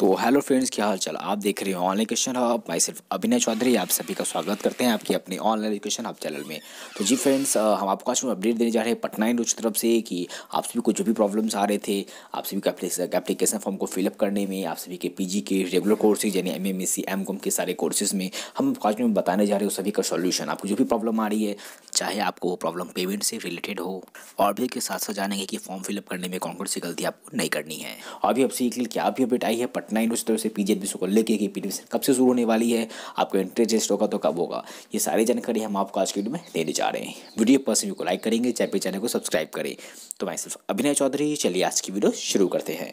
तो hello friends, क्या हाल चाल। आप देख रहे हो ऑनलाइन एजुकेशन हब। मैं सिर्फ अभिनय चौधरी आप सभी का स्वागत करते हैं आपकी अपनी ऑनलाइन एजुकेशन हब चैनल में। तो जी फ्रेंड्स, हम आपको आज अपडेट देने जा रहे हैं पटना यूनिवर्सिटी की तरफ से कि आप सभी को जो भी प्रॉब्लम्स आ रहे थे, आप सभी को एप्लीकेशन फॉर्म को फिलअप करने में, आप सभी के पीजी के रेगुलर कोर्सेज यानी MMSc MCOM के सारे कोर्सेज में हम आज में बताने जा रहे हो सभी का सॉल्यूशन। आपको जो भी प्रॉब्लम आ रही है, चाहे आपको वो प्रॉब्लम पेमेंट से रिलेटेड हो और भी के साथ साथ जानेंगे कि फॉर्म फिलअप करने में कौन कौन सी गलती आपको नहीं करनी है। अभी अब सीख ली क्या भी अपडेट आई है पटना यूनिवर्सिटी से पीजी एडमिशन को लेके कि एडमिशन कब से शुरू होने वाली है, आपको एंट्री टेस्ट होगा तो कब होगा, ये सारी जानकारी हम आपको आज के वीडियो में देने जा रहे हैं। वीडियो पसंद को लाइक करेंगे, चैनल को सब्सक्राइब करें। तो मैं सिर्फ अभिनय चौधरी, चलिए आज की वीडियो शुरू करते हैं।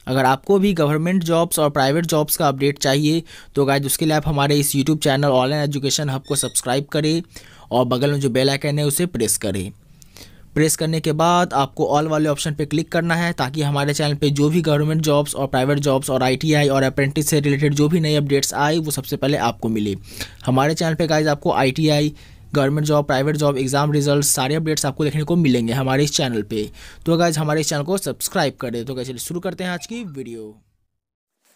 अगर आपको भी गवर्नमेंट जॉब्स और प्राइवेट जॉब्स का अपडेट चाहिए तो गाइस उसके लिए आप हमारे इस YouTube channel online education hub को सब्सक्राइब करें और बगल में जो बेल आइकन है उसे प्रेस करें। प्रेस करने के बाद आपको ऑल वाले ऑप्शन पे क्लिक करना है ताकि हमारे चैनल पे जो भी गवर्नमेंट जॉब्स और प्राइवेट जॉब्स और ITI और अप्रेंटिस से रिलेटेड जो भी नई अपडेट्स आए वो सबसे पहले आपको मिले। हमारे चैनल पे गाइस आपको ITI, government job, private job, exam result सारे अपडेट्स आपको देखने को मिलेंगे हमारे इस चैनल पे। तो गाइस हमारे इस चैनल को सब्सक्राइब करें। तो गाइस चलिए शुरू करते हैं आज की वीडियो।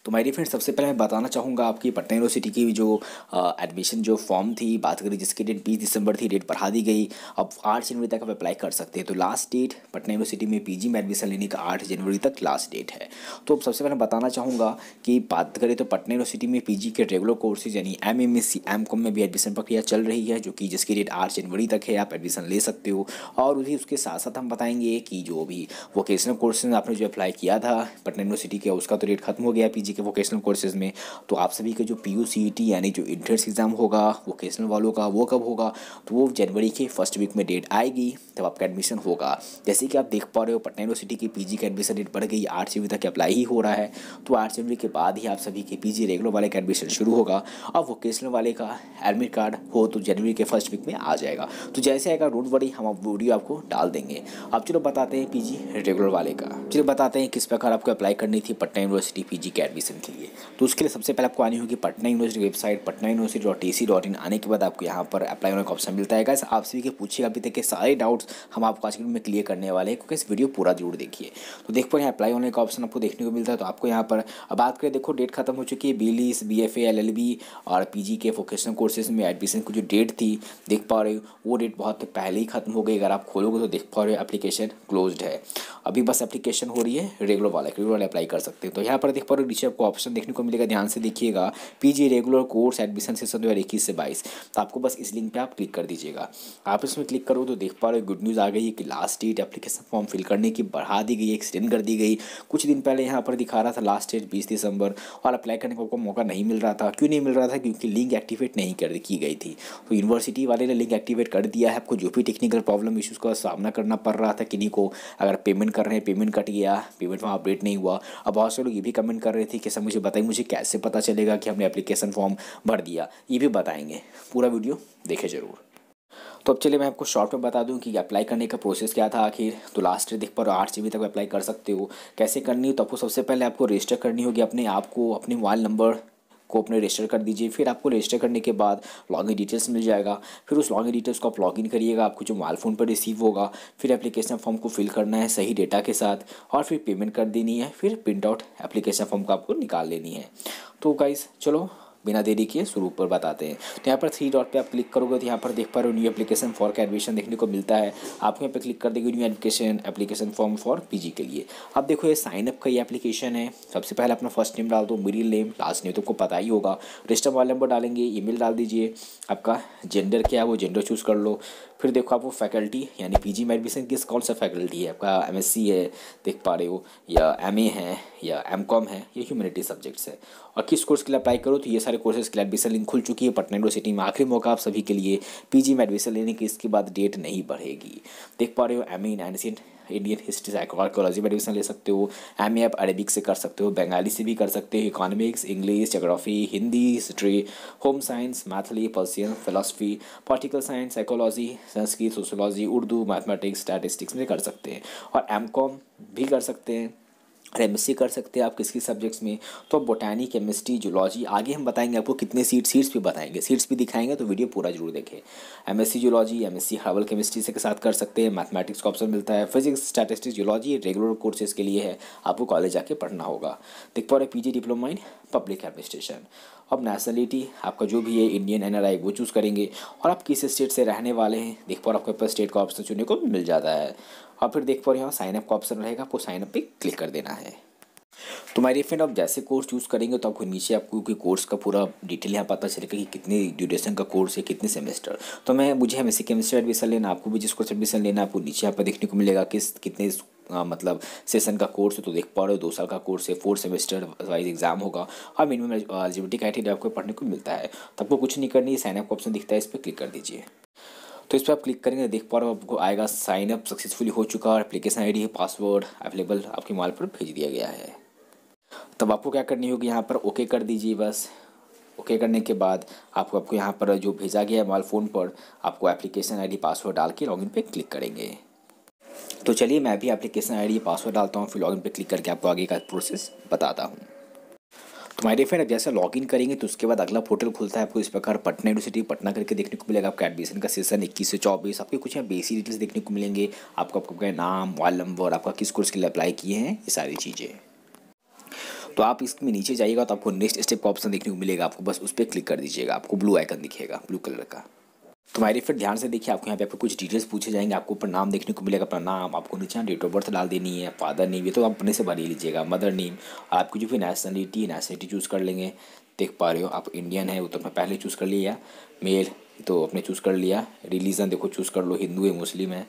तो मेरी फ्रेंड, सबसे पहले मैं बताना चाहूँगा आपकी पटना यूनिवर्सिटी की जो एडमिशन जो फॉर्म थी, बात करें जिसकी डेट 20 दिसंबर थी, डेट बढ़ा दी गई। अब 8 जनवरी तक आप अप्लाई कर सकते हैं। तो लास्ट डेट पटना यूनिवर्सिटी में पीजी में एडमिशन लेने का 8 जनवरी तक लास्ट डेट है। तो सबसे पहले बताना चाहूँगा कि बात करें तो पटना यूनिवर्सिटी में पीजी के रेगुलर कोर्सेज यानी MMSc MCOM में भी एडमिशन प्रक्रिया चल रही है, जो कि जिसकी डेट 8 जनवरी तक है, आप एडमिशन ले सकते हो। और भी उसके साथ साथ हम बताएंगे कि जो भी वोकेशनल कोर्सेज आपने जो अप्लाई किया था पटना यूनिवर्सिटी के, उसका तो डेट खत्म हो गया पीजी के वोकेशनल कोर्सेज में। तो आप सभी के जो PUCET यानी जो इंट्रेंस एग्जाम होगा वोकेशनल वालों का, वो कब होगा, तो वो जनवरी के फर्स्ट वीक में डेट आएगी, तब आपका एडमिशन होगा। जैसे कि आप देख पा रहे हो पटना यूनिवर्सिटी की पीजी का एडमिशन डेट बढ़ गई, 8 जनवरी तक अप्लाई ही हो रहा है। तो 8 जनवरी के बाद ही आप सभी के पीजी रेगुलर वाले का एडमिशन शुरू होगा और वोकेशनल वाले का एडमिट कार्ड हो तो जनवरी के फर्स्ट वीक में आ जाएगा। तो जैसे आएगा डोंट वरी, हम वीडियो आपको डाल देंगे। अब चलो बताते हैं पीजी रेगुलर वाले का। चलो बताते हैं किस प्रकार आपको अप्लाई करनी थी पटना यूनिवर्सिटी पीजी के एडमिशन के लिए। तो उसके लिए सबसे पहले आपको आनी होगी पटना यूनिवर्सिटी वेबसाइट patnauniversity.ac.in। आने के बाद आपको यहाँ पर अप्लाई होने का ऑप्शन मिलता है। गाइस आप सभी के पूछिएगा अभी तक के सारे डाउट्स हम आपको आज के वीडियो में क्लियर करने वाले हैं, क्योंकि इस वीडियो पूरा जरूर देखिए। तो देख पर यहाँ अप्लाई होने का ऑप्शन आपको देखने को मिलता है। तो आपको यहाँ पर अब बात करें, देखो डेट खत्म हो चुकी है। BLIS, BFA, LLB और पीजी के वोकेशनल कोर्सेज में एडमिशन की जो डेट थी देख पा रहे हो, वो डेट बहुत पहले ही खत्म हो गई। अगर आप खोलोगे तो देख पा रहे हो एप्लीकेशन क्लोज्ड है। अभी बस एप्लीकेशन हो रही है, रेगुलर वाले अप्लाई कर सकते हैं। तो यहाँ पर देख पा रहे हो नीचे आपको ऑप्शन देखने को मिलेगा, ध्यान से देखिएगा, PG regular course admission session 2021 से 22। तो आपको बस इस लिंक पे आप क्लिक कर दीजिएगा। आप इसमें क्लिक करो तो देख पा रहे हो गुड न्यूज़ आ गई है कि last date application form fill करने की बढ़ा दी गई, एक्सटेंड कर दी गई। कुछ दिन पहले यहाँ पर दिखा रहा था लास्ट डेट 20 दिसंबर और अप्लाई करने का आपको मौका नहीं मिल रहा था। क्यों नहीं मिल रहा था? क्योंकि लिंक एक्टिवेट नहीं की गई थी। तो यूनिवर्सिटी वाले ने लिंक एक्टिवेट कर दिया है। आपको जो भी टेक्निकल प्रॉब्लम इशूज़ का सामना करना पड़ रहा था, किन्हीं को अगर पेमेंट कर रहे हैं पेमेंट कट गया, पेमेंट वहाँ अपडेट नहीं हुआ। अब बहुत से लोग ये भी कमेंट कर रहे थे कि सर मुझे बताइए मुझे कैसे पता चलेगा कि हमने एप्लीकेशन फॉर्म भर दिया, ये भी बताएंगे। पूरा वीडियो देखें जरूर। तो अब चलिए मैं आपको शॉर्ट में बता दूं कि अप्लाई करने का प्रोसेस क्या था आखिर। तो लास्ट डेट देख पर 8 GB तक अप्लाई कर सकते हो। कैसे करनी है? तो आपको सबसे पहले आपको रजिस्टर करनी होगी अपने आप को, अपने मोबाइल नंबर को अपने रजिस्टर कर दीजिए। फिर आपको रजिस्टर करने के बाद लॉगिन डिटेल्स मिल जाएगा। फिर उस लॉगिन डिटेल्स को आप लॉगिन करिएगा, आपको जो मोबाइल फ़ोन पर रिसीव होगा। फिर एप्लीकेशन फॉर्म को फिल करना है सही डेटा के साथ और फिर पेमेंट कर देनी है। फिर प्रिंट आउट एप्लीकेशन फॉर्म को आपको निकाल लेनी है। तो गाइस चलो बिना देरी किए शुरू पर बताते हैं। तो यहाँ पर 3 डॉट पे आप क्लिक करोगे तो यहाँ पर देख पा रहे हो न्यू एप्लीकेशन फॉर का एडमिशन देखने को मिलता है। आपको यहाँ पे क्लिक कर देंगे new application form for PG के लिए। अब देखो ये साइन अप का ये एप्लीकेशन है। सबसे पहले अपना फर्स्ट नेम डाल दो, मिडिल नेम, लास्ट नेम तो आपको पता ही होगा। रजिस्टर मोबाइल नंबर डालेंगे, ईमेल डाल दीजिए। आपका जेंडर क्या है वो जेंडर चूज़ कर लो। फिर देखो आपको फैकल्टी यानी पीजी में एडमिशन किस कौन सा फैकल्टी है, आपका MSc है देख पा रहे हो, या MA है, या MCOM है, या ह्यूमैनिटी सब्जेक्ट्स है, और किस कोर्स के लिए अप्लाई करो। तो ये सारे कोर्सेज के लिए एडमिशन लिंक खुल चुकी है पटना यूनिवर्सिटी में। आखिरी मौका आप सभी के लिए पीजी में एडमिशन लेने की, इसके बाद डेट नहीं बढ़ेगी। देख पा रहे हो MA इन एंशिएंट इंडियन हिस्ट्री आर्कोलॉजी में एडमिशन ले सकते हो। MA आप अरेबिक से कर सकते हो, बंगाली से भी कर सकते हो, economics, English, geography, Hindi, history, home science, Maithili, Persian, philosophy, political science, psychology, Sanskrit, sociology, Urdu, mathematics, statistics में कर सकते हैं। और MCOM भी कर सकते हैं। और एमएससी कर सकते हैं आप किस किस सब्जेक्ट्स में, तो बोटैनी, केमिस्ट्री, जूलॉजी, आगे हम बताएंगे आपको कितने सीट्स भी बताएंगे, सीट्स भी दिखाएंगे, तो वीडियो पूरा जरूर देखें। MSc zoology, MSc herbal chemistry से के साथ कर सकते हैं, मैथमेटिक्स का ऑप्शन मिलता है, physics, statistics, zoology regular courses के लिए है, आपको कॉलेज जाके पढ़ना होगा। देख पा रहे PG diploma in public administration. अब नेशनलिटी आपका जो भी है इंडियन, एनआरआई वो चूज़ करेंगे, और आप किस स्टेट से रहने वाले हैं, देख पा रहे आपके पास स्टेट का ऑप्शन चुनने को मिल जाता है। और फिर देख पा रहे यहाँ साइन अप का ऑप्शन रहेगा, आपको साइन अप पे क्लिक कर देना है। तो माय डियर फ्रेंड, आप जैसे कोर्स चूज़ करेंगे तो आपको नीचे आपको कोर्स का पूरा डिटेल यहाँ पता चलेगा कि कितनी ड्यूरेशन का कोर्स है, कितने सेमेस्टर। तो मुझे एमएससी केमिस्ट्री एडमिशन लेना, आपको भी जिस कोर्स एडमिशन लेना आपको नीचे यहाँ पर देखने को मिलेगा कितने मतलब सेशन का कोर्स है। तो देख पा रहे हो 2 साल का कोर्स है, 4 सेमेस्टर वाइज एग्जाम होगा, और मिनिमम एलिजिबिलिटी क्राइटेरिया आपको पढ़ने को मिलता है। तो आपको कुछ नहीं करनी है, साइन अप का ऑप्शन दिखता है, इस पर क्लिक कर दीजिए। तो इस पर आप क्लिक करेंगे, देख पा रहे हो आपको आएगा साइन अप सक्सेसफुली हो चुका है, एप्लीकेशन आईडी है, पासवर्ड अवेलेबल आपके मोबाइल पर भेज दिया गया है। तब आपको क्या करनी होगी, यहाँ पर ओके कर दीजिए बस। ओके करने के बाद आपको यहाँ पर जो भेजा गया है मोबाइल फ़ोन पर, आपको एप्लीकेशन आईडी पासवर्ड डाल के लॉगिन पे क्लिक करेंगे। तो चलिए मैं भी एप्लीकेशन आईडी पासवर्ड डालता हूँ, फिर लॉगिन पे क्लिक करके आपको आगे का प्रोसेस बताता हूँ। तो माय डियर फ्रेंड, अब जैसे लॉगिन करेंगे तो उसके बाद अगला पोर्टल खुलता है, आपको इस प्रकार पटना यूनिवर्सिटी पटना करके देखने को मिलेगा। आपका एडमिशन का सेशन 21 से 24, आपके कुछ यहाँ बेसिक डिटेल्स देखने को मिलेंगे, आपका नाम, मोबाइल नंबर, आपका किस कोर्स के लिए अप्लाई किए हैं, ये सारी चीज़ें। तो आप इसमें नीचे जाइएगा तो आपको नेक्स्ट स्टेप का ऑप्शन देखने को मिलेगा, आपको बस उस पर क्लिक कर दीजिएगा, आपको ब्लू आइकन दिखेगा ब्लू कलर का। तो हमारे फिर ध्यान से देखिए, आपको यहाँ पे आपको कुछ डिटेल्स पूछे जाएंगे, आपको ऊपर नाम देखने को मिलेगा, अपना नाम, आपको नीचे डेट ऑफ बर्थ डाल देनी है, फादर नेम ये तो आप अपने से भर ही लीजिएगा, मदर नेम, आपकी जो भी नेशनलिटी चूज़ कर लेंगे। देख पा रहे हो आप इंडियन है वो तो अपना पहले चूज़ कर लिया, मेल तो अपने चूज़ कर लिया, रिलीजन देखो चूज़ कर लो, हिंदू है, मुस्लिम है,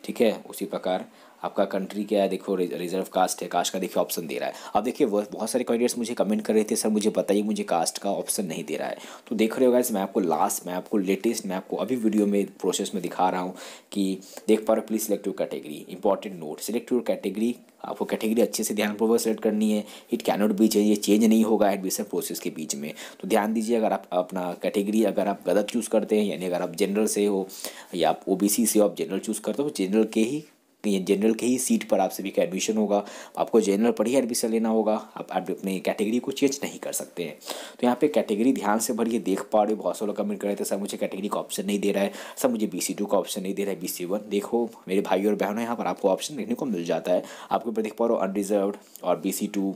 ठीक है। उसी प्रकार आपका कंट्री क्या है, देखो रिजर्व कास्ट है, कास्ट का देखिए ऑप्शन दे रहा है। अब देखिए बहुत सारे कैंडिडेट्स मुझे कमेंट कर रहे थे, सर मुझे बताइए मुझे कास्ट का ऑप्शन नहीं दे रहा है। तो देख रहे हो गाइस, मैं आपको लेटेस्ट मैं आपको अभी वीडियो में प्रोसेस में दिखा रहा हूँ कि देख पा रहे हो, please select your category, important note, select your category. आपको कैटेगरी अच्छे से ध्यानपूर्वक सेलेक्ट करनी है, इट कैनॉट बी चेंज, ये चेंज नहीं होगा एडमिशन प्रोसेस के बीच में। तो ध्यान दीजिए, अगर आप अपना कैटेगरी अगर आप गलत चूज़ करते हैं, यानी अगर आप जनरल से हो या आप ओबीसी से हो, आप जनरल चूज़ करते हो, तो जनरल के ही सीट पर आप सभी का एडमिशन होगा, आपको जनरल पर ही एडमिशन लेना होगा, आप अपनी कैटेगरी को चेंज नहीं कर सकते हैं। तो यहाँ पे कैटेगरी ध्यान से भरिए। देख पा रहे हो बहुत से लोग कमेंट कर रहे थे, सर मुझे कैटेगरी का ऑप्शन नहीं दे रहा है, सर मुझे BC2 का ऑप्शन नहीं दे रहा है, BC1। देखो मेरे भाई और बहनों, यहाँ पर आपको ऑप्शन देखने को मिल जाता है, आपके ऊपर देख पा रहे हो अनरिजर्व्ड और BC2,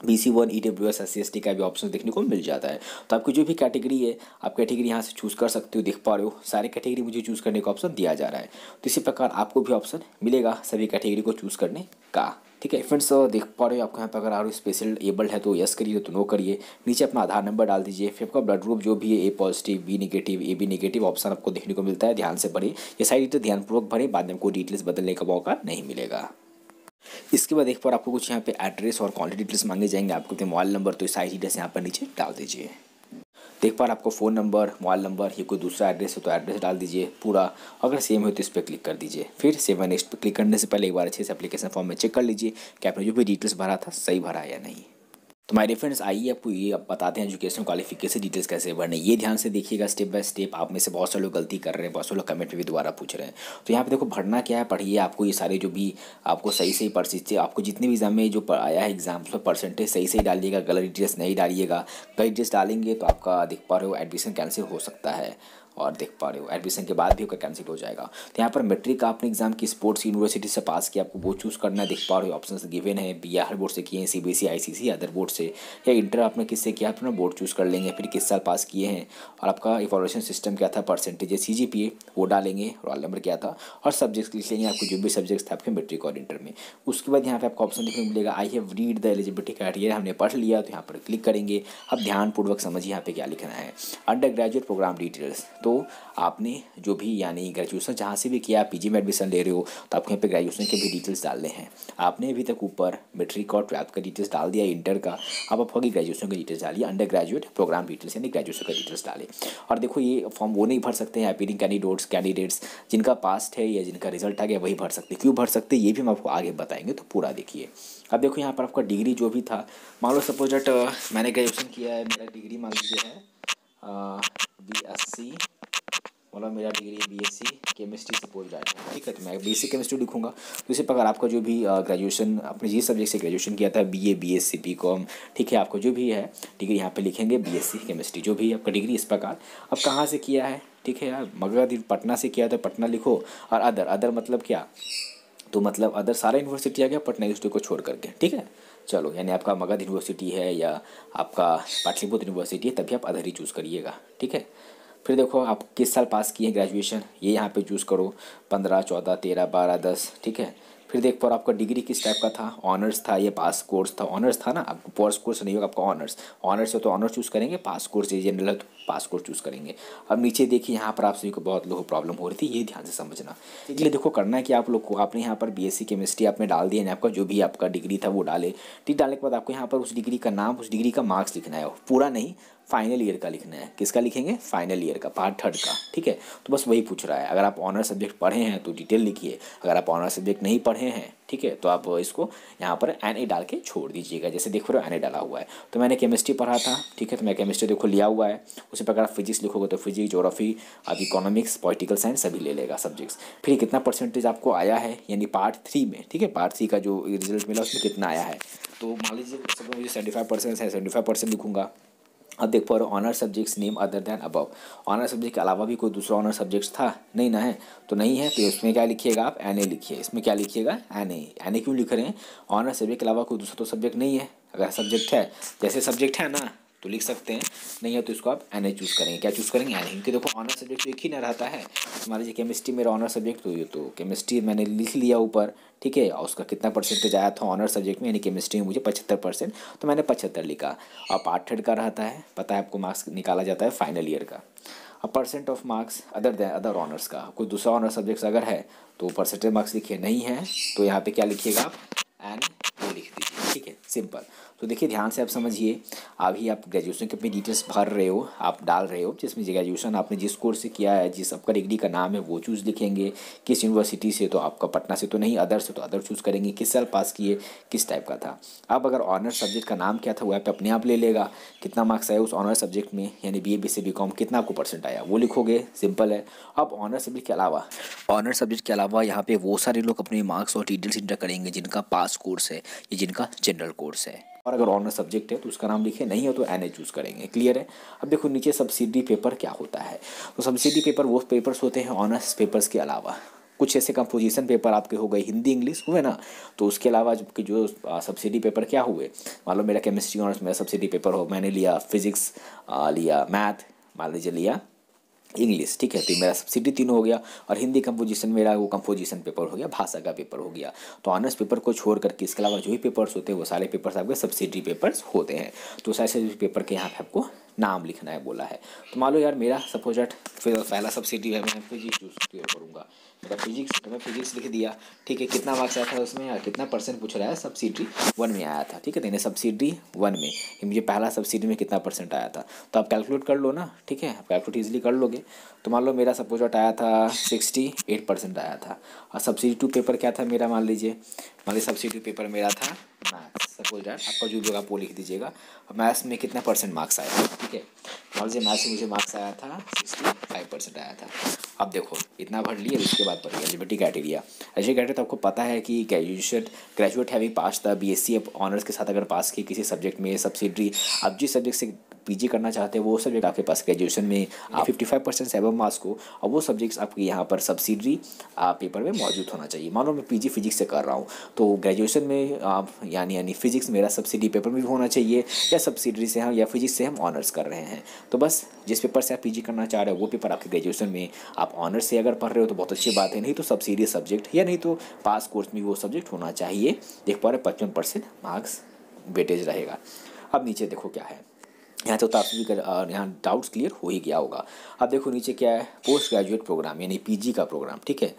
BC1, EWS, SC/ST का भी ऑप्शन देखने को मिल जाता है। तो आपकी जो भी कैटेगरी है, आप कैटेगरी यहाँ से चूज़ कर सकते हो। देख पा रहे हो सारे कैटेगरी मुझे चूज़ करने का ऑप्शन दिया जा रहा है, तो इसी प्रकार आपको भी ऑप्शन मिलेगा सभी कैटेगरी को चूज़ करने का, ठीक है फ्रेंड्स। देख पा रहे हो आपको यहाँ पर अगर आप स्पेशल एबल्ड है तो यस करिए, तो नो करिए। नीचे अपना आधार नंबर डाल दीजिए, फिर आपका ब्लड ग्रुप जो भी है, A+, B negative, AB negative option आपको देखने को मिलता है। ध्यान से भरें, ये सारी डिटेल ध्यानपूर्वक भरें, बाद में आपको डिटेल्स बदलने का मौका नहीं मिलेगा। इसके बाद एक बार आपको कुछ यहाँ पे एड्रेस और कॉन्टैक्ट डिटेल्स मांगे जाएंगे, आपको मोबाइल नंबर, तो सारी डिटेल्स यहाँ पर नीचे डाल दीजिए। देख पा आपको फ़ोन नंबर, मोबाइल नंबर, ये कोई दूसरा एड्रेस हो तो एड्रेस डाल दीजिए पूरा, अगर सेम हो तो इस पर क्लिक कर दीजिए। फिर सेव एंड नेक्स्ट पर क्लिक करने से पहले एक बार अच्छे से एप्लीकेशन फॉर्म में चेक कर लीजिए कि आपने जो भी डिटेल्स भरा था सही भरा है या नहीं। तो माय डियर फ्रेंड्स, आइए आपको ये अब बताते हैं एजुकेशन क्वालिफिकेशन डिटेल्स कैसे भरने। ये ध्यान से देखिएगा स्टेप बाय स्टेप। आप में से बहुत सारे लोग गलती कर रहे हैं, बहुत सारे लोग कमेंट में भी दोबारा पूछ रहे हैं। तो यहाँ पे देखो भरना क्या है, पढ़िए। आपको ये सारे जो भी आपको सही परसेंटेज, आपको जितने भी एग्जाम में जो आया है एग्जाम उसमें परसेंटेज सही डालिएगा, गलत डिटेल्स नहीं डालिएगा। गलत डिटेल्स डालेंगे तो आपका देख पा रहे हो एडमिशन कैंसिल हो सकता है, और देख पा रहे हो एडमिशन के बाद भी आपका कैंसिल हो जाएगा। तो यहाँ पर मैट्रिक का आपने एग्जाम की स्पोर्ट्स यूनिवर्सिटी से पास किया, आपको वो चूज़ करना है। देख पा रहे हो ऑप्शंस गिवन है, बिहार बोर्ड से किए हैं, CBSE, ICC, अदर बोर्ड से, या इंटर आपने किससे किया, अपना बोर्ड चूज़ कर लेंगे, फिर किस साल पास किए हैं, और आपका इवोल्यूशन सिस्टम क्या था, परसेंटेज CGPA वो डालेंगे, रोल नंबर क्या था, और सब्जेक्ट्स लिख लेंगे, आपको जो भी सब्जेक्ट्स थे आपके मैट्रिक और इंटर में। उसके बाद यहाँ पे आपको ऑप्शन देखने को मिलेगा, I have read the eligibility criteria, हमने पढ़ लिया, तो यहाँ पर क्लिक करेंगे। अब ध्यानपूर्वक समझिए यहाँ पे क्या लिखना है, अंडर ग्रेजुएट प्रोग्राम डिटेल्स। तो आपने जो भी यानी ग्रेजुएशन जहाँ से भी किया, PG में एडमिशन ले रहे हो तो आपको यहाँ पे ग्रेजुएशन के भी डिटेल्स डालने हैं। आपने अभी तक ऊपर मैट्रिक और 12th का डिटेल्स डाल दिया, इंटर का, अब आपको ग्रेजुएशन का डिटेल्स डालिए, अंडर ग्रेजुएट प्रोग्राम डिटेल्स यानी ग्रेजुएशन का डिटेल्स डालें। और देखो ये फॉर्म वो नहीं भर सकते हैं अपीयरिंग कैंडिडेट्स जिनका पास्ट है या जिनका रिजल्ट आ गया वही भर सकते। क्यों भर सकते ये भी हम आपको आगे बताएंगे, तो पूरा देखिए। अब देखो यहाँ पर आपका डिग्री जो भी था, मान लो सपोज दैट मैंने ग्रेजुएशन किया है, मेरा डिग्री मान लीजिए है BSc मतलब मेरा डिग्री बीएससी केमिस्ट्री से पोस्ट ग्रेजुएट, ठीक है, तो मैं बीएससी केमिस्ट्री लिखूंगा। तो इसी प्रकार आपका जो भी ग्रेजुएशन अपने जिस सब्जेक्ट से ग्रेजुएशन किया था, बीए, बीएससी, बीकॉम, ठीक है, आपको जो भी है डिग्री यहाँ पे लिखेंगे बीएससी केमिस्ट्री, जो भी आपका डिग्री इस प्रकार। अब कहाँ से किया है, ठीक है यार, मगर पटना से किया तो पटना लिखो, और अदर मतलब क्या, तो मतलब अदर सारा यूनिवर्सिटी आ गया पटना यूनिवर्सिटी को छोड़ करके, ठीक है। चलो, यानी आपका मगध यूनिवर्सिटी है या आपका पाटलिपुत्र यूनिवर्सिटी है, तभी आप अदर ही चूज़ करिएगा, ठीक है। फिर देखो आप किस साल पास किए ग्रेजुएशन, ये यहाँ पे चूज़ करो, 15, 14, 13, 12, 10, ठीक है। फिर देख पर आपका डिग्री किस टाइप का था, ऑनर्स था या पास कोर्स था, ऑनर्स था ना, आपको पास कोर्स नहीं होगा, आपका ऑनर्स है तो ऑनर्स चूज़ करेंगे, पास कोर्स या जनरल है तो पास कोर्स चूज़ करेंगे। अब नीचे देखिए, यहाँ पर आप सभी को बहुत लोग प्रॉब्लम हो रही थी, ये ध्यान से समझना। इसलिए देखो करना है कि आप लोग को आपने यहाँ पर बीएससी केमिस्ट्री आपने डाल दिया, आपका जो भी आपका डिग्री था वो डाले, ठीक, डालने के बाद आपको यहाँ पर उस डिग्री का नाम, उस डिग्री का मार्क्स लिखना है, पूरा नहीं, फाइनल ईयर का लिखना है। किसका लिखेंगे, फाइनल ईयर का, पार्ट 3 का, ठीक है। तो बस वही पूछ रहा है, अगर आप ऑनर सब्जेक्ट पढ़े हैं तो डिटेल लिखिए, अगर आप ऑनर सब्जेक्ट नहीं पढ़े हैं, ठीक है, तो आप इसको यहाँ पर NA डाल के छोड़ दीजिएगा। जैसे देखो NA डाला हुआ है, तो मैंने केमिस्ट्री पढ़ा था, ठीक है, तो मैं केमिस्ट्री देखो लिया हुआ है। उसी प्रकार आप फिजिक्स लिखोगे तो फिजिक्स, ज्योग्राफी, अब इकोनॉमिक्स, पॉलिटिकल साइंस सभी ले लेगा सब्जेक्ट्स। फिर कितना परसेंटेज आपको आया है, यानी पार्ट 3 में, ठीक है, पार्ट 3 का जो रिजल्ट मिला उसमें कितना आया है। तो मान लीजिए सब मुझे 75% है, 75% लिखूंगा। अब देख पा रहे हो, honour subjects name other than above, honour subject के अलावा भी कोई दूसरा ऑनर सब्जेक्ट्स था, नहीं ना है, तो नहीं है, तो इसमें क्या लिखिएगा आप, NA लिखिए। इसमें क्या लिखिएगा, NA क्यों लिख रहे हैं, ऑनर सब्जेक्ट के अलावा कोई दूसरा तो सब्जेक्ट नहीं है। अगर सब्जेक्ट है, जैसे सब्जेक्ट है ना तो लिख सकते हैं, नहीं है तो इसको आप NA चूज़ करेंगे। क्या चूज़ करेंगे, NA, क्योंकि देखो ऑनर सब्जेक्ट तो एक ही ना रहता है। मान लीजिए केमिस्ट्री मेरा ऑनर सब्जेक्ट, तो ये तो केमिस्ट्री मैंने लिख लिया ऊपर, ठीक है, और उसका कितना परसेंटेज आया था ऑनर सब्जेक्ट में, यानी केमिस्ट्री में मुझे 75%, तो मैंने 75 लिखा। और पार्ट 3 का रहता है, पता है आपको, मार्क्स निकाला जाता है फाइनल ईयर का। अब percent of marks other honours का, कोई दूसरा ऑनर सब्जेक्ट अगर है तो परसेंटेज मार्क्स लिखिए, नहीं है तो यहाँ पे क्या लिखिएगा आप, NA लिख दीजिए, ठीक है, सिंपल। तो देखिए ध्यान से आप समझिए, अभी आप ग्रेजुएशन की अपनी डिटेल्स भर रहे हो, आप डाल रहे हो, जिसमें ग्रेजुएशन आपने जिस कोर्स से किया है, जिस आपका डिग्री का नाम है वो चूज़ लिखेंगे, किस यूनिवर्सिटी से, तो आपका पटना से तो नहीं, अदर से तो अदर चूज़ करेंगे, किस साल पास किए, किस टाइप का था। अब अगर ऑनर सब्जेक्ट का नाम क्या था वो आप अपने आप ले लेगा, कितना मार्क्स आया उस ऑनर सब्जेक्ट में, यानी BA, BSc, BCom कितना आपको परसेंट आया वो लिखोगे, सिंपल है। अब ऑनर सब्जेक्ट के अलावा यहाँ पे वो सारे लोग अपने मार्क्स और डिटेल्स इंटर करेंगे जिनका पास कोर्स है या जिनका जनरल कोर्स है। और अगर ऑनर सब्जेक्ट है तो उसका नाम लिखे, नहीं हो तो NA चूज़ करेंगे, क्लियर है। अब देखो नीचे सब्सिडी पेपर क्या होता है, तो सब्सिडी पेपर वो पेपर्स होते हैं ऑनर्स पेपर्स के अलावा, कुछ ऐसे कंपोजिशन पेपर आपके हो गए, हिंदी इंग्लिश हुए ना, तो उसके अलावा जो सब्सिडी पेपर क्या हुए, मान लो मेरा केमिस्ट्री ऑनर्स मेरा सब्सिडी पेपर हो, मैंने लिया फिजिक्स, लिया मैथ, मान लीजिए लिया इंग्लिश, ठीक है, तो मेरा सब्सिडी 3 हो गया, और हिंदी कंपोजिशन मेरा वो कंपोजिशन पेपर हो गया, भाषा का पेपर हो गया। तो ऑनर्स पेपर को छोड़ करके इसके अलावा जो भी पेपर्स होते हैं वो सारे पेपर्स आपके सब्सिडी पेपर्स होते हैं। तो ऐसे पेपर के यहाँ पे आपको नाम लिखना है बोला है। तो मान लो यार मेरा सपोज दैट पहला सब्सिडी है, मैं फिजिक्स चूज करूँगा, मेरा फिजिक्स, तो मैं फिजिक्स लिख दिया, ठीक है, कितना मार्क्स आया था उसमें, या कितना परसेंट पूछ रहा है, सब्सिडी 1 में आया था, ठीक है, तो सब्सिडी 1 में मुझे पहला सब्सिडी में कितना परसेंट आया था, तो आप कैलकुलेट कर लो ना, ठीक है, आप कैलकुलेट ईजिली कर लोगे। तो मान लो मेरा सपोज दैट आया था 68% आया था, और सब्सिडी 2 पेपर क्या था मेरा, मान लीजिए सब्सिडी पेपर मेरा था मैथ्स, सपोज दैट आपका जो भी आप वो लिख दीजिएगा, मैथ्स में कितना परसेंट मार्क्स आया, ठीक है, मान लीजिए मैथ्स में मुझे मार्क्स आया था 65% आया था। अब देखो इतना भर लिए, उसके बाद पढ़िए एलिजिबिलिटी क्राइटेरिया। एलिजिबिलिटी क्राइटेरिया तो आपको पता है कि graduate having pass the BSc honours के साथ अगर पास किए किसी सब्जेक्ट में सब्सिडी, अब जिस सब्जेक्ट से PG करना चाहते हैं वो सब्जेक्ट आपके पास ग्रेजुएशन में 55% से एबव मार्क्स को, और वो सब्जेक्ट्स आपके यहाँ पर सब्सिडी पेपर में मौजूद होना चाहिए। मान लो मैं PG फिजिक्स से कर रहा हूँ, तो ग्रेजुएशन में यानी फिजिक्स मेरा सब्सिडी पेपर में भी होना चाहिए, या सब्सिडी से हम या फिजिक्स से हम ऑनर्स कर रहे हैं, तो बस जिस पेपर से आप PG करना चाह रहे हो वो पेपर आपके ग्रेजुएशन में आप ऑनर्स से अगर पढ़ रहे हो तो बहुत अच्छी बात है, नहीं तो सब्सिडी सब्जेक्ट या नहीं तो पास कोर्स में वो सब्जेक्ट होना चाहिए। देख पा रहे 55% मार्क्स वेटेज रहेगा। अब नीचे देखो क्या है, यहाँ तो आप भी यहाँ डाउट्स क्लियर हो ही गया होगा। अब देखो नीचे क्या है, पोस्ट ग्रेजुएट प्रोग्राम यानी PG का प्रोग्राम, ठीक है,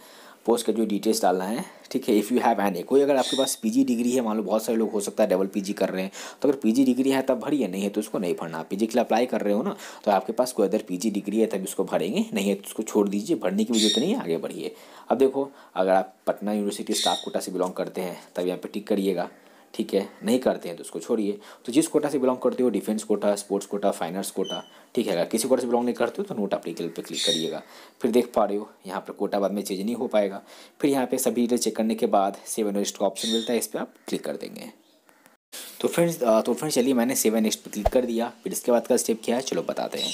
पोस्ट ग्रेजुएट डिटेल्स डालना है, ठीक है। इफ़ यू हैव NA, कोई अगर आपके पास PG डिग्री है, मान लो बहुत सारे लोग हो सकता है डबल PG कर रहे हैं, तो अगर PG डिग्री है तब भरिए, नहीं है तो उसको नहीं भरना। PG के लिए अप्लाई कर रहे हो ना, तो आपके पास कोई अदर PG डिग्री है तब इसको भरेंगे, नहीं है तो उसको छोड़ दीजिए, भरने की जरूरत नहीं है, आगे बढ़िए। अब देखो अगर आप पटना यूनिवर्सिटी स्टाफ कोटा से बिलोंग करते हैं तब यहाँ पर टिक करिएगा, ठीक है, नहीं करते हैं तो उसको छोड़िए। तो जिस कोटा से बिलोंग करते हो, defence quota, sports quota, finance quota, ठीक है, अगर किसी कोटा से बिलोंग नहीं करते हो तो नोट एप्लीकेबल पे क्लिक करिएगा। फिर देख पा रहे हो यहाँ पर कोटा बाद में चेंज नहीं हो पाएगा। फिर यहाँ पे सभी डिटेल चेक करने के बाद सेव नेक्स्ट का ऑप्शन मिलता है, इस पर आप क्लिक कर देंगे। तो फ्रेंड्स चलिए मैंने 7 नेक्स्ट पर क्लिक कर दिया। फिर इसके बाद का स्टेप क्या है चलो बताते हैं।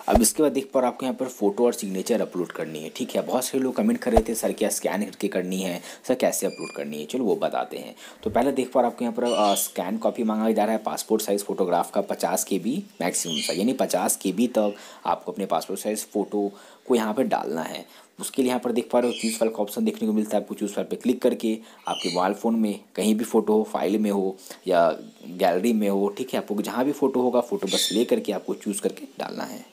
अब इसके बाद देख पर आपको यहाँ पर फोटो और सिग्नेचर अपलोड करनी है, ठीक है। बहुत सारे लोग कमेंट कर रहे थे सर क्या स्कैन करके करनी है, सर कैसे अपलोड करनी है, चलो वो बताते हैं। तो पहले देख पर आपको यहाँ पर स्कैन कॉपी मांगा जा रहा है पासपोर्ट साइज़ फोटोग्राफ का 50 KB मैक्सिमम साइज, यानी 50 KB तक आपको अपने पासपोर्ट साइज़ फ़ोटो को यहाँ पर डालना है। उसके लिए यहाँ पर देख पा रहे हो चूज़ फाइल का ऑप्शन देखने को मिलता है। आपको चूज़ फाइल पे क्लिक करके आपके मोबाइल फ़ोन में कहीं भी फ़ोटो हो, फाइल में हो या गैलरी में हो, ठीक है, आपको जहाँ भी फ़ोटो होगा फ़ोटो बस ले करके आपको चूज़ करके डालना है।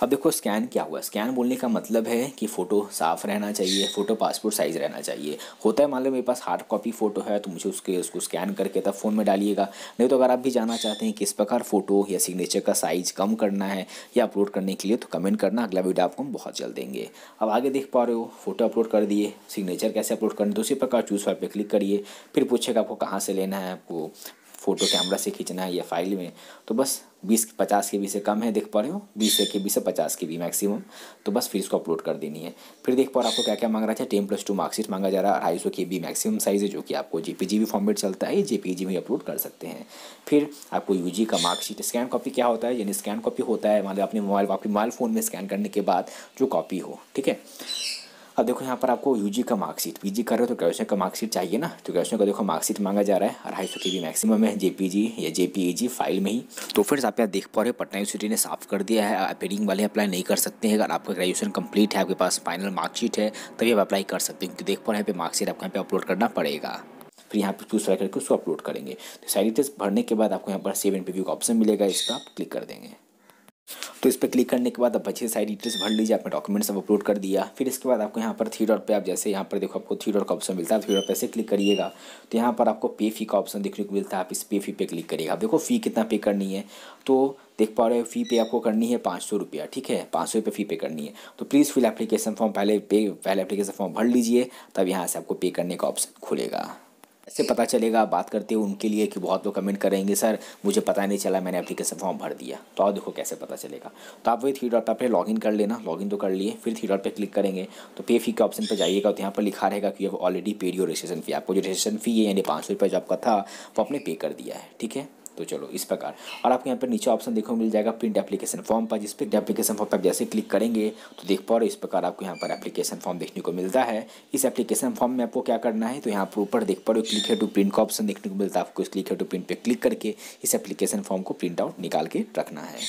अब देखो स्कैन क्या हुआ, स्कैन बोलने का मतलब है कि फ़ोटो साफ़ रहना चाहिए, फ़ोटो पासपोर्ट साइज़ रहना चाहिए। होता है मान लो मेरे पास हार्ड कॉपी फ़ोटो है तो मुझे उसको स्कैन करके तब फ़ोन में डालिएगा। नहीं तो अगर आप भी जानना चाहते हैं किस प्रकार फ़ोटो या सिग्नेचर का साइज़ कम करना है या अपलोड करने के लिए, तो कमेंट करना, अगला वीडियो आपको हम बहुत जल्द देंगे। अब आगे देख पा रहे हो फोटो अपलोड कर दिए, सिग्नेचर कैसे अपलोड करना है, दूसरी प्रकार चूज़ फाइल पर क्लिक करिए। फिर पूछेगा आपको कहाँ से लेना है, आपको फ़ोटो कैमरा से खींचना है या फाइल में, तो बस 50 KB से कम है, देख पा रहे हो 20 KB से 50 KB मैक्सिमम, तो बस फिर इसको अपलोड कर देनी है। फिर देख पा रहे हो आपको क्या क्या मांग रहा है, 10+2 मार्कशीट मांगा जा रहा है, 250 KB मैक्सिमम साइज़ है जो कि आपको JPG फॉर्मेट चलता है, JPG में अपलोड कर सकते हैं। फिर आपको UG का मार्कशीट, स्कैन कॉपी क्या होता है, यानी स्कैन कॉपी होता है मान लो आपके मोबाइल फ़ोन में स्कैन करने के बाद जो कॉपी हो, ठीक है। अब देखो यहाँ पर आपको UG का मार्कशीट, PG कर रहे हो तो ग्रेजुएशन का मार्कशीट चाहिए ना, तो ग्रेजुएशन का देखो मार्कशीट मांगा जा रहा है, 250 KB मैक्सिमम है, JPG या JPEG फाइल में ही। तो फ्रेंड्स आप यहाँ देख पा रहे हो पटना यूनिवर्सिटी ने साफ कर दिया है, पेडिंग वाले अप्लाई नहीं कर सकते हैं। अगर आपका ग्रेजुएशन कंप्लीट है, आपके पास फाइनल मार्कशीट है, तभी आप अप्लाई कर सकते हैं, क्योंकि देख पा रहे हैं यहाँ पे मार्कशीट आपको यहाँ पे अपलोड करना पड़ेगा। फिर यहाँ पे चूज करके उसको अपलोड करेंगे। तो सारी डिटेल्स भरने के बाद आपको यहाँ पर सेव एंड प्रीव्यू का ऑप्शन मिलेगा, इस पर आप क्लिक कर देंगे। तो इस पर क्लिक करने के बाद आप बची सारी डिटेल्स भर लीजिए, आपने डॉक्यूमेंट्स सब अपलोड कर दिया। फिर इसके बाद आपको यहाँ पर 3 डॉट पे आप जैसे यहाँ पर देखो आपको 3 डॉट का ऑप्शन मिलता है, 3 डॉट पे से क्लिक करिएगा तो यहाँ पर आपको पे फी का ऑप्शन देखने को मिलता है, आप इस पे फी पे क्लिक करिएगा। आप देखो फ़ी कितना पे करनी है, तो देख पा रहे हो फ़ी पे आपको करनी है 500 रुपया, ठीक है, 500 रुपये फ़ी पे करनी है। तो प्लीज़ फिल एप्लीकेशन फॉर्म पहले एप्लीकेशन फॉर्म भर लीजिए, तब यहाँ से आपको पे करने का ऑप्शन खुलेगा। ऐसे पता चलेगा, बात करते हो उनके लिए कि बहुत लोग कमेंट करेंगे सर मुझे पता नहीं चला मैंने एप्लीकेशन फॉर्म भर दिया, तो आप देखो कैसे पता चलेगा। तो आप वही 3 डॉट पे लॉगिन कर लेना, लॉगिन तो कर लिए, फिर 3 डॉट पे क्लिक करेंगे तो पे फी के ऑप्शन पे जाइएगा, तो यहाँ पर लिखा रहेगा कि आप ऑलरेडी पेड योर रजिस्ट्रेशन फ़ी, आपको जो रजिस्ट्रेशन फ़ी है यानी 500 रुपये जो आपका था वो आपने पे कर दिया है, ठीक है। तो चलो इस प्रकार, और आपको यहाँ पर नीचे ऑप्शन देखो मिल जाएगा प्रिंट एप्लीकेशन फॉर्म पर, जिस पर एप्लीकेशन फॉर्म पर जैसे क्लिक करेंगे तो देख पा रहे इस प्रकार आपको यहाँ पर एप्लीकेशन फॉर्म देखने को मिलता है। इस एप्लीकेशन फॉर्म में आपको क्या करना है, तो यहाँ पर ऊपर देख पा रहे हो क्लिक है टू प्रिंट का ऑप्शन देखने को मिलता है, आपको इस क्लिक है टू प्रिंट पे क्लिक करके इस एप्लीकेशन फॉर्म को प्रिंट आउट निकाल के रखना है।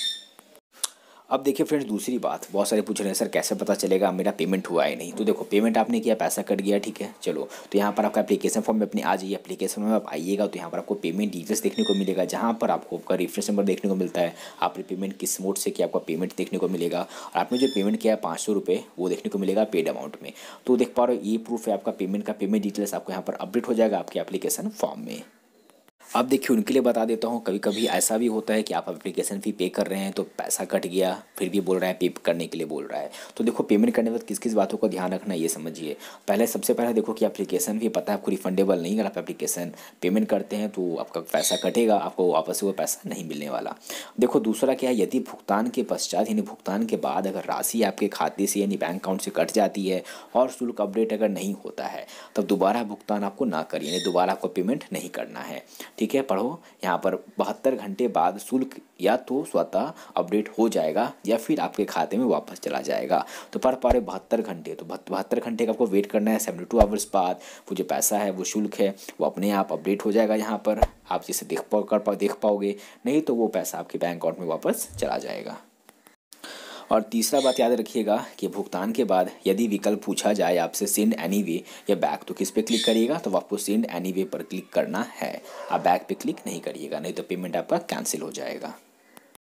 अब देखिए फ्रेंड्स दूसरी बात, बहुत सारे पूछ रहे हैं सर कैसे पता चलेगा मेरा पेमेंट हुआ है नहीं। तो देखो पेमेंट आपने किया, पैसा कट गया, ठीक है, चलो तो यहाँ पर आपका एप्लीकेशन फॉर्म में अपने आ जाइए, एप्लीकेशन में आप आइएगा तो यहाँ पर आपको पेमेंट डिटेल्स देखने को मिलेगा, जहाँ पर आपको आपका रेफरेंस नंबर देखने को मिलता है, आपने पेमेंट किस मोड से किया आपका पेमेंट देखने को मिलेगा, और आपने जो पेमेंट किया है 500 रुपये वो देखने को मिलेगा पेड अमाउंट में। तो देख पा रहे हो ये प्रूफ है आपका पेमेंट का, पेमेंट डिटेल्स आपको यहाँ पर अपडेट हो जाएगा आपके एप्लीकेशन फॉर्म में। अब देखिए उनके लिए बता देता हूँ, कभी कभी ऐसा भी होता है कि आप एप्लीकेशन फ़ी पे कर रहे हैं तो पैसा कट गया, फिर भी बोल रहा है पे करने के लिए बोल रहा है। तो देखो पेमेंट करने के बाद किस किस बातों का ध्यान रखना है ये समझिए। पहले सबसे पहले देखो कि एप्लीकेशन फ़ी पता है आपको रिफंडेबल नहीं, अगर आप एप्लीकेशन पेमेंट करते हैं तो आपका पैसा कटेगा, आपको वापस से वो पैसा नहीं मिलने वाला। देखो दूसरा क्या है, यदि भुगतान के पश्चात यानी भुगतान के बाद अगर राशि आपके खाते से यानी बैंक अकाउंट से कट जाती है और शुल्क अपडेट अगर नहीं होता है, तब दोबारा भुगतान आपको ना करिए, यानी दोबारा आपको पेमेंट नहीं करना है, ठीक है। पढ़ो यहाँ पर 72 घंटे बाद शुल्क या तो स्वतः अपडेट हो जाएगा या फिर आपके खाते में वापस चला जाएगा। तो पढ़ पा रहे 72 घंटे, तो 72 घंटे का आपको वेट करना है, 72 आवर्स बाद वो जो पैसा है वो शुल्क है वो अपने आप अपडेट हो जाएगा, यहाँ पर आप जिसे देख पाओगे, नहीं तो वो पैसा आपके बैंक अकाउंट में वापस चला जाएगा। और तीसरा बात याद रखिएगा कि भुगतान के बाद यदि विकल्प पूछा जाए आपसे सेंड एनीवे या बैक, तो किस पे क्लिक करिएगा, तो आपको सेंड एनीवे पर क्लिक करना है, आप बैक पे क्लिक नहीं करिएगा, नहीं तो पेमेंट आपका कैंसिल हो जाएगा।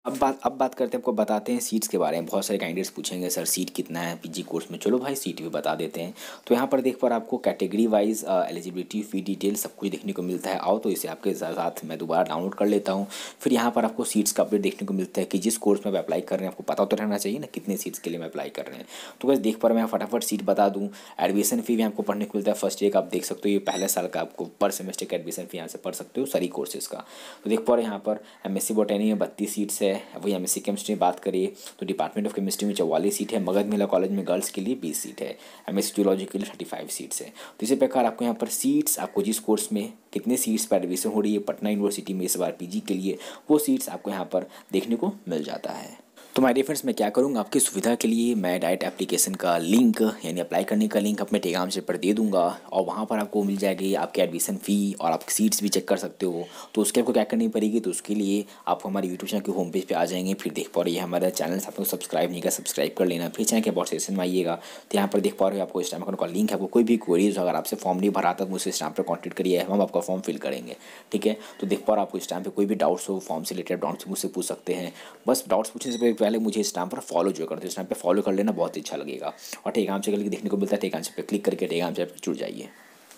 अब बात करते हैं, आपको बताते हैं सीट्स के बारे में। बहुत सारे कैंडिडेट्स पूछेंगे सर सीट कितना है पीजी कोर्स में। चलो भाई सीट भी बता देते हैं। तो यहाँ पर देख पर आपको कैटेगरी वाइज एलिजिबिलिटी फी डिटेल सब कुछ देखने को मिलता है। आओ तो इसे आपके साथ मैं दोबारा डाउनलोड कर लेता हूँ। फिर यहाँ पर आपको सीट्स का अपडेट देखने को मिलता है कि जिस कोर्स में आप अप्लाई कर रहे हैं आपको पता तो रहना चाहिए ना कितने सीट्स के लिए मैं अप्लाई कर रहे हैं। तो बस देख पर मैं फटाफट सीट बता दूँ। एडमिशन फी भी आपको पढ़ने को मिलता है फर्स्ट ईयर का, आप देख सकते हो ये पहले साल का आपको पर सेमेस्टर का एडमिशन फी यहाँ से पढ़ सकते हो सारी कोर्सेज का। तो देख पा रहे यहाँ पर एमएससी बॉटनी में 32 सीट्स है। वही एमएससी केमिस्ट्री में बात करिए तो डिपार्टमेंट ऑफ केमिस्ट्री में 44 सीट है। मगध महिला कॉलेज में गर्ल्स के लिए 20 सीट है। एमएससी जूलॉजी के लिए 35 सीट्स है। तो इसी प्रकार आपको यहाँ पर सीट्स, आपको जिस कोर्स में कितने सीट्स पर एडमिशन हो रही है पटना यूनिवर्सिटी में इस बार पीजी के लिए, वो सीट्स आपको यहाँ पर देखने को मिल जाता है। तो माय डियर फ्रेंड्स, मैं क्या करूँगा आपकी सुविधा के लिए मैं डायरेक्ट एप्लीकेशन का लिंक यानी अप्लाई करने का लिंक अपने टेलीग्राम से पर दे दूंगा और वहाँ पर आपको मिल जाएगी आपके एडमिशन फ़ी और आप सीट्स भी चेक कर सकते हो। तो उसके आपको क्या करनी पड़ेगी, तो उसके लिए आपको हमारे यूट्यूब चैनल के होम पेज पे आ जाएंगे। फिर देख पा रहे हैं हमारा चैनल से आपको सब्सक्राइब नहीं किया सब्सक्राइब कर लेना। फिर चैनल के अबाउट सेक्शन में आइएगा तो यहाँ पर देख पा रहे हो आपको इंस्टाग्राम का लिंक है। आपको कोई भी क्वेरीज अगर आपसे फॉर्म नहीं भरा था मुझसे इंस्टाग्राम पर कॉन्टैक्ट करिए, हम आपका फॉर्म फिल करेंगे। ठीक है, तो देख पा रहे हो आपको इंस्टाग्राम पर कोई भी डाउट्स हो फॉर्म से रिलेटेड डाउट्स मुझसे पूछ सकते हैं। बस डाउट्स पूछने से पहले मुझे इंस्टाग्राम पर फॉलो जो करते हैं इस टाइम पे फॉलो कर लेना, बहुत अच्छा लगेगा। और टेलीग्राम चैनल देखने को मिलता है, टेलीग्राम पे क्लिक करके टेलीग्राम चैनल पर जुड़ जाइए।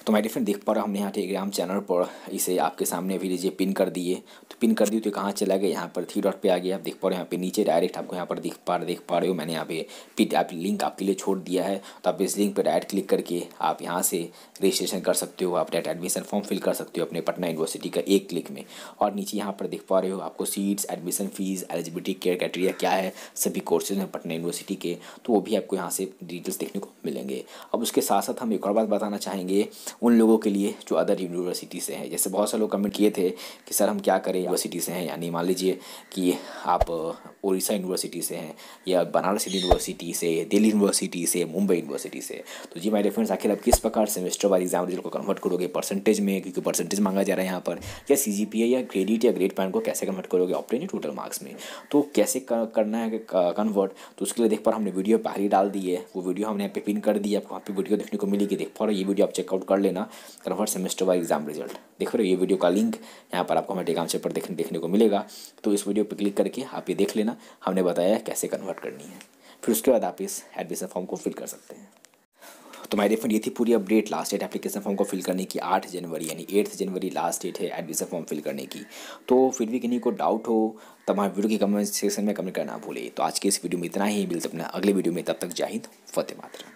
तो माय डिफरेंट देख पा रहा हमने यहाँ टेलीग्राम चैनल पर इसे आपके सामने अभी लीजिए पिन कर दिए। तो पिन कर दिए तो कहाँ चला गया, यहाँ पर 3 डॉट पे आ गया। आप देख पा रहे हो यहाँ पे नीचे डायरेक्ट आपको यहाँ पर देख पा रहे हो मैंने यहाँ पे आप लिंक आपके लिए छोड़ दिया है। तो आप इस लिंक पर डायरेक्ट क्लिक करके आप यहाँ से रजिस्ट्रेशन कर सकते हो, आप डायरेक्ट एडमिशन फॉर्म फिल कर सकते हो अपने पटना यूनिवर्सिटी का एक क्लिक में। और नीचे यहाँ पर देख पा रहे हो आपको seats, admission fees, eligibility criteria क्या है सभी कोर्सेज हैं पटना यूनिवर्सिटी के, तो वो भी आपको यहाँ से डिटेल्स देखने को मिलेंगे। अब उसके साथ साथ हम एक और बात बताना चाहेंगे उन लोगों के लिए जो अदर यूनिवर्सिटी से हैं। जैसे बहुत सारे लोग कमेंट किए थे कि सर हम क्या करें यूनिवर्सिटी से हैं, यानी मान लीजिए कि आप उड़ीसा यूनिवर्सिटी से हैं या बनारस यूनिवर्सिटी से, दिल्ली यूनिवर्सिटी से, मुंबई यूनिवर्सिटी से। तो जी माय डियर फ्रेंड्स, आखिर आप किस प्रकार सेमेस्टर वाइज एग्जाम रिजल्ट को कन्वर्ट करोगे परसेंटेज में, क्योंकि परसेंटेज मांगा जा रहा है यहाँ पर, या सीजीपीए या क्रेडिट या ग्रेड पॉइंट को कैसे कन्वर्ट करोगे ऑप्टेन टोटल मार्क्स में। तो कैसे करना है कन्वर्ट, तो उसके लिए देख पर हमने वीडियो पहले डाल दी है। वो वीडियो हमने यहाँ पे पिन कर दी है, आपको वहाँ पे वीडियो देखने को मिलेगी। देख पा रहे हो ये वीडियो आप चेकआउट कर लेना, convert semester wise exam result. देख रहे हो ये वीडियो का लिंक यहाँ पर आपको हमारे टेलीग्राम चैनल पर देखने को मिलेगा। तो इस वीडियो पर क्लिक करके आप ये देख लेना, हमने बताया कैसे कन्वर्ट करनी है। फिर उसके बाद आप इस एडमिशन फॉर्म को फिल कर सकते हैं। तो माय डियर फ्रेंड, ये थी पूरी update. Last date application form को फिल करने की 8 जनवरी यानी 8 जनवरी लास्ट डेट है एडमिशन फॉर्म फिल करने की। तो फिर भी किन्हीं को डाउट हो तो हमारे वीडियो की कमेंट सेक्शन में कमेंट करना भूलिए। तो आज के इस वीडियो में इतना ही, मिलते अपना अगले वीडियो में, तब तक जय हिंद, फतेह मातरम।